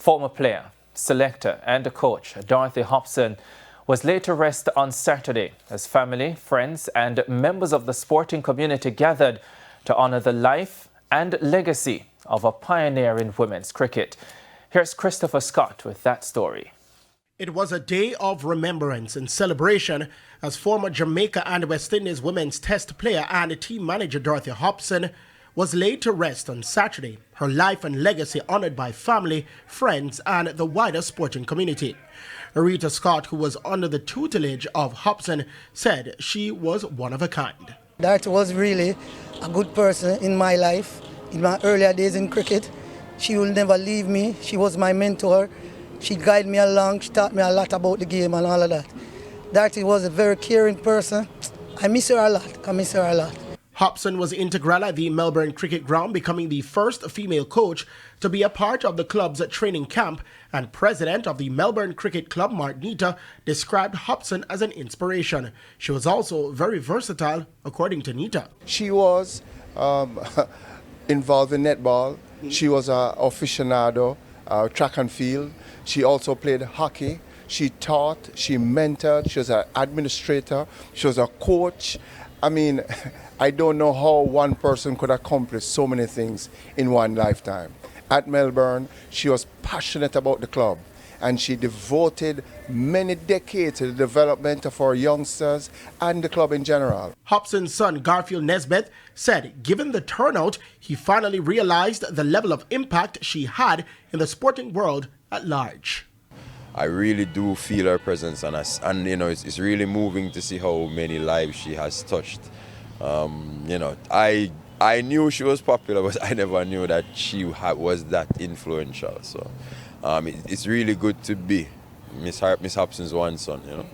Former player, selector and coach Dorothy Hobson was laid to rest on Saturday as family, friends and members of the sporting community gathered to honour the life and legacy of a pioneer in women's cricket. Here's Christopher Scott with that story. It was a day of remembrance and celebration as former Jamaica and West Indies women's test player and team manager Dorothy Hobson was laid to rest on Saturday, her life and legacy honoured by family, friends and the wider sporting community. Rita Scott, who was under the tutelage of Hobson, said she was one of a kind. Dorothy was really a good person in my life, in my earlier days in cricket. She will never leave me. She was my mentor. She guided me along. She taught me a lot about the game and all of that. Dorothy was a very caring person. I miss her a lot. Hobson was integral at the Melbourne Cricket Ground, becoming the first female coach to be a part of the club's training camp, and president of the Melbourne Cricket Club, Mark Nita, described Hobson as an inspiration. She was also very versatile, according to Nita. She was involved in netball. She was an aficionado, track and field. She also played hockey. She taught, she mentored, she was an administrator, she was a coach. I mean, I don't know how one person could accomplish so many things in one lifetime. At Melbourne, she was passionate about the club and she devoted many decades to the development of our youngsters and the club in general. Hobson's son, Garfield Nesbitt, said given the turnout, he finally realized the level of impact she had in the sporting world at large. I really do feel her presence on us, and you know, it's really moving to see how many lives she has touched. You know, I knew she was popular, but I never knew that she was that influential. So it's really good to be Miss Hobson's one son, you know.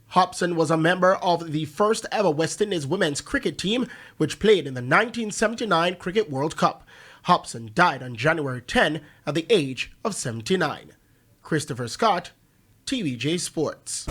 Hobson was a member of the first ever West Indies women's cricket team, which played in the 1979 Cricket World Cup. Hobson died on January 10 at the age of 79. Christopher Scott, TVJ Sports.